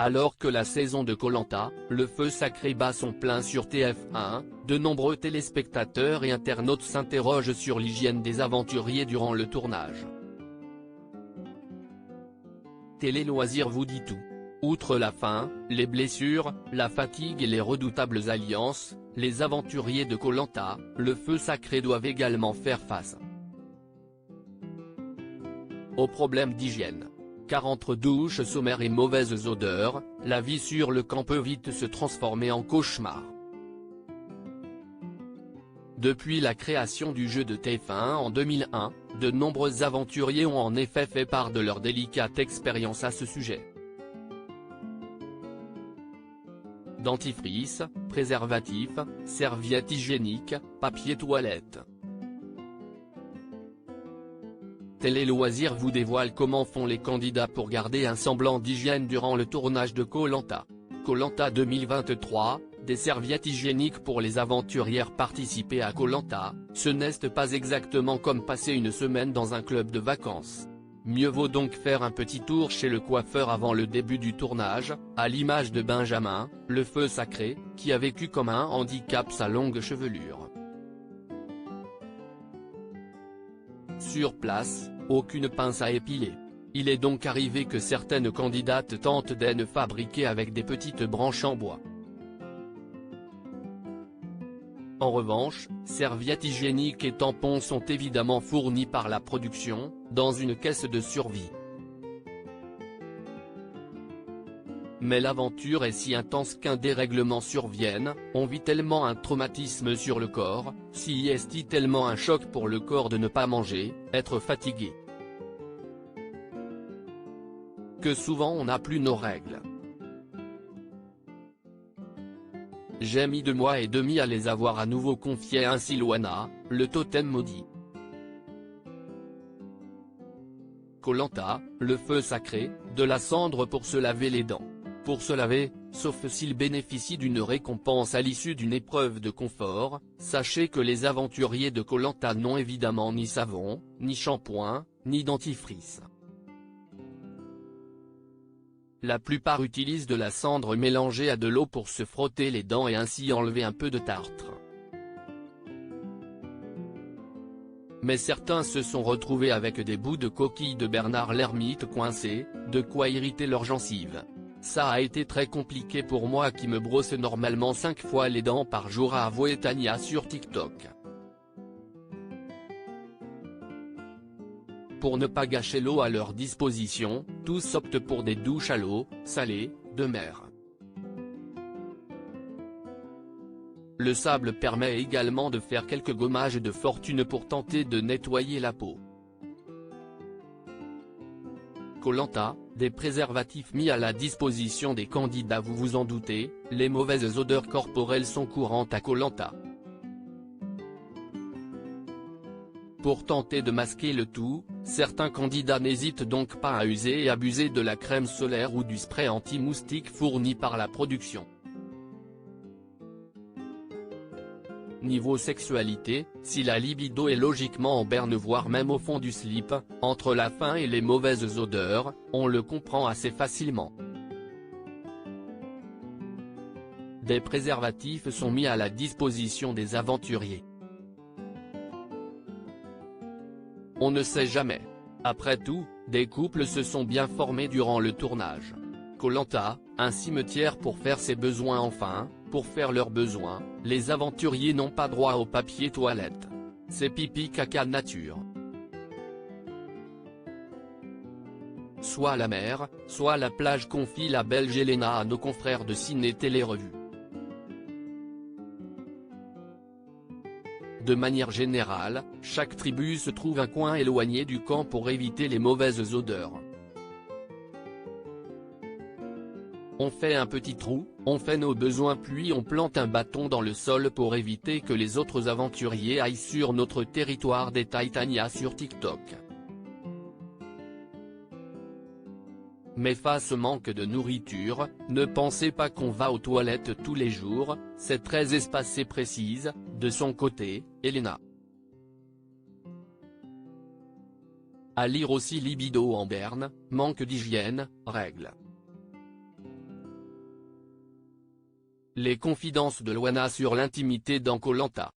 Alors que la saison de Koh Lanta, le feu sacré bat son plein sur TF1, de nombreux téléspectateurs et internautes s'interrogent sur l'hygiène des aventuriers durant le tournage. Télé Loisirs vous dit tout. Outre la faim, les blessures, la fatigue et les redoutables alliances, les aventuriers de Koh Lanta, le feu sacré doivent également faire face aux problèmes d'hygiène. Car entre douches sommaires et mauvaises odeurs, la vie sur le camp peut vite se transformer en cauchemar. Depuis la création du jeu de TF1 en 2001, de nombreux aventuriers ont en effet fait part de leur délicate expérience à ce sujet. Dentifrice, préservatif, serviettes hygiéniques, papier toilette. Télé Loisirs vous dévoile comment font les candidats pour garder un semblant d'hygiène durant le tournage de Koh Lanta. Koh Lanta 2023, des serviettes hygiéniques pour les aventurières participées à Koh Lanta, ce n'est pas exactement comme passer une semaine dans un club de vacances. Mieux vaut donc faire un petit tour chez le coiffeur avant le début du tournage, à l'image de Benjamin, le feu sacré, qui a vécu comme un handicap sa longue chevelure. Sur place, aucune pince à épiler. Il est donc arrivé que certaines candidates tentent d'en fabriquer avec des petites branches en bois. En revanche, serviettes hygiéniques et tampons sont évidemment fournis par la production, dans une caisse de survie. Mais l'aventure est si intense qu'un dérèglement survienne, on vit tellement un traumatisme sur le corps, si est tellement un choc pour le corps de ne pas manger, être fatigué, que souvent on n'a plus nos règles. J'ai mis 2 mois et demi à les avoir à nouveau confiées, ainsi Loana, le totem maudit. Koh Lanta, le feu sacré, de la cendre pour se laver les dents. Pour se laver, sauf s'il bénéficie d'une récompense à l'issue d'une épreuve de confort, sachez que les aventuriers de Koh Lanta n'ont évidemment ni savon, ni shampoing, ni dentifrice. La plupart utilisent de la cendre mélangée à de l'eau pour se frotter les dents et ainsi enlever un peu de tartre. Mais certains se sont retrouvés avec des bouts de coquille de Bernard l'ermite coincés, de quoi irriter leurs gencives. Ça a été très compliqué pour moi qui me brosse normalement 5 fois les dents par jour, a avoué Tania sur TikTok. Pour ne pas gâcher l'eau à leur disposition, tous optent pour des douches à l'eau salée, de mer. Le sable permet également de faire quelques gommages de fortune pour tenter de nettoyer la peau. Koh Lanta, des préservatifs mis à la disposition des candidats. Vous vous en doutez, les mauvaises odeurs corporelles sont courantes à Koh Lanta. Pour tenter de masquer le tout, certains candidats n'hésitent donc pas à user et abuser de la crème solaire ou du spray anti-moustique fourni par la production. Niveau sexualité, si la libido est logiquement en berne voire même au fond du slip, entre la faim et les mauvaises odeurs, on le comprend assez facilement. Des préservatifs sont mis à la disposition des aventuriers. On ne sait jamais. Après tout, des couples se sont bien formés durant le tournage. Koh Lanta, un cimetière pour faire ses besoins, enfin, pour faire leurs besoins, les aventuriers n'ont pas droit au papier toilette. C'est pipi caca nature. Soit la mer, soit la plage, confie la Belge Elena à nos confrères de Ciné Télé Revue. De manière générale, chaque tribu se trouve un coin éloigné du camp pour éviter les mauvaises odeurs. On fait un petit trou, on fait nos besoins puis on plante un bâton dans le sol pour éviter que les autres aventuriers aillent sur notre territoire, détaille Tania sur TikTok. Mais face au manque de nourriture, ne pensez pas qu'on va aux toilettes tous les jours, c'est très espacé, précise, de son côté, Elena. À lire aussi libido en berne, manque d'hygiène, règles. Les confidences de Loana sur l'intimité dans Koh Lanta.